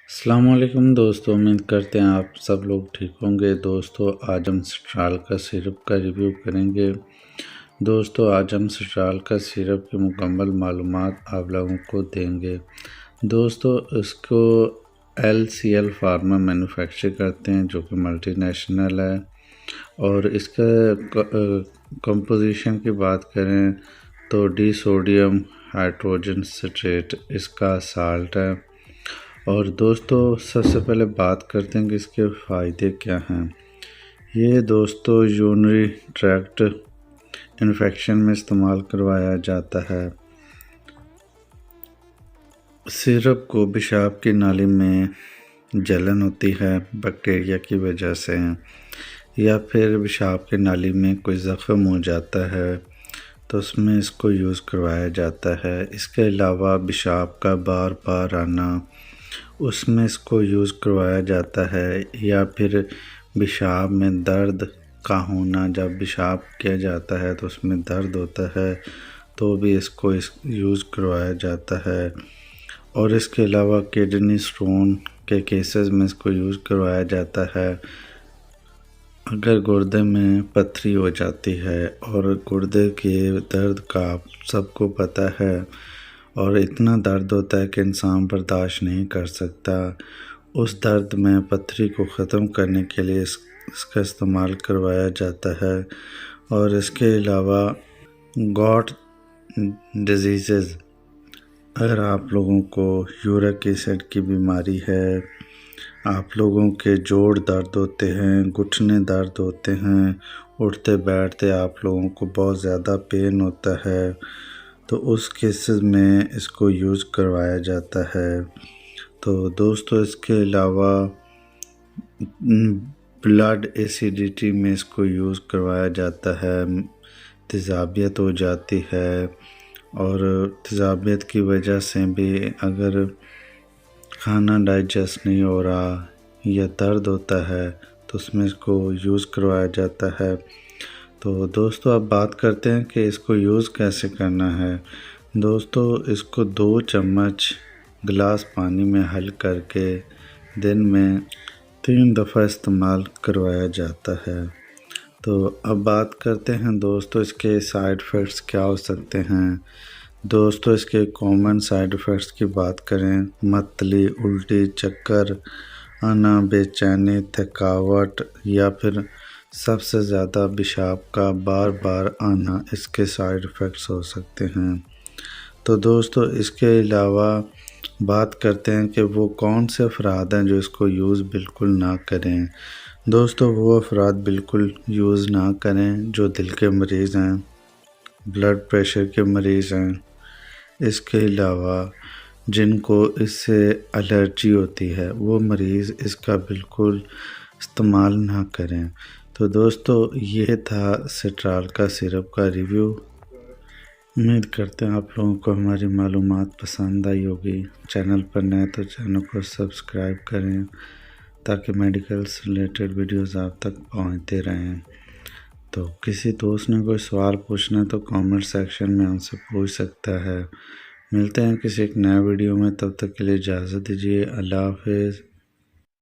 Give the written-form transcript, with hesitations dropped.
السلام علیکم دوستو، امید کرتے ہیں آپ سب لوگ ٹھیک ہوں گے۔ دوستو آج ہم سٹرال کا سیرپ کا ریویو کریں گے۔ دوستو آج ہم سٹرال کا سیرپ کی مکمل معلومات آپ لوگوں کو دیں گے۔ دوستو اس کو LCL فارما مینوفیکچر کرتے ہیں جو کہ ملٹی نیشنل ہے، اور اس کا کمپوزیشن کی بات کریں تو ڈی سوڈیم ہائیڈروجن سٹریٹ اس کا سالٹ ہے۔ اور دوستو سب سے پہلے بات کرتے ہیں کہ اس کے فائدے کیا ہیں۔ یہ دوستو یورینری ٹریکٹ انفیکشن میں استعمال کروایا جاتا ہے۔ سیرپ کو پیشاب کی نالی میں جلن ہوتی ہے بیکٹیریا کی وجہ سے، یا پھر پیشاب کی نالی میں کوئی زخم ہو جاتا ہے تو اس میں اس کو یوز کروایا جاتا ہے۔ اس کے علاوہ پیشاب کا بار بار آنا، اس میں اس کو یوز کروایا جاتا ہے، یا پھر پیشاب میں درد کا ہونا، جب پیشاب کیا جاتا ہے تو اس میں درد ہوتا ہے تو بھی اس کو یوز کروایا جاتا ہے۔ اور اس کے علاوہ کڈنی سٹون کے کیسز میں اس کو یوز کروایا جاتا ہے۔ اگر گردے میں پتھری ہو جاتی ہے، اور گردے کے درد کا آپ سب کو پتہ ہے، اور اتنا درد ہوتا ہے کہ انسان برداشت نہیں کر سکتا، اس درد میں پتھری کو ختم کرنے کے لیے اس کا استعمال کروایا جاتا ہے۔ اور اس کے علاوہ گاٹ ڈیزیزز، اگر آپ لوگوں کو یورک ایسڈ کی بیماری ہے، آپ لوگوں کے جوڑ درد ہوتے ہیں، گھٹنے درد ہوتے ہیں، اٹھتے بیٹھتے آپ لوگوں کو بہت زیادہ پین ہوتا ہے، تو اس کیسز میں اس کو یوز کروایا جاتا ہے۔ تو دوستو اس کے علاوہ بلڈ ایسیڈیٹی میں اس کو یوز کروایا جاتا ہے۔ تیزابیت ہو جاتی ہے، اور تیزابیت کی وجہ سے بھی اگر کھانا ڈائجسٹ نہیں ہو رہا یا درد ہوتا ہے تو اس میں اس کو یوز کروایا جاتا ہے۔ تو دوستو اب بات کرتے ہیں کہ اس کو یوز کیسے کرنا ہے۔ دوستو اس کو 2 چمچ گلاس پانی میں حل کر کے دن میں 3 دفعہ استعمال کروایا جاتا ہے۔ تو اب بات کرتے ہیں دوستو اس کے سائیڈ ایفیکٹس کیا ہو سکتے ہیں۔ دوستو اس کے کامن سائیڈ ایفیکٹس کی بات کریں، متلی، الٹی، چکر آنا، بے چینی، تھکاوٹ، یا پھر سب سے زیادہ پیشاب کا بار بار آنا، اس کے سائیڈ ایفیکٹس ہو سکتے ہیں۔ تو دوستو اس کے علاوہ بات کرتے ہیں کہ وہ کون سے افراد ہیں جو اس کو یوز بالکل نہ کریں۔ دوستو وہ افراد بالکل یوز نہ کریں جو دل کے مریض ہیں، بلڈ پریشر کے مریض ہیں، اس کے علاوہ جن کو اس سے الرجی ہوتی ہے، وہ مریض اس کا بالکل استعمال نہ کریں۔ تو دوستو یہ تھا سٹرال کا سیرپ کا ریویو۔ امید کرتے ہیں آپ لوگوں کو ہماری معلومات پسند آئی ہوگی۔ چینل پر نئے تو چینل کو سبسکرائب کریں تاکہ میڈیکل سے ریلیٹڈ ویڈیوز آپ تک پہنچتے رہیں۔ تو کسی دوست نے کوئی سوال پوچھنا تو کامنٹ سیکشن میں ہم سے پوچھ سکتا ہے۔ ملتے ہیں کسی ایک نئے ویڈیو میں، تب تک کے لیے اجازت دیجیے۔ اللہ حافظ۔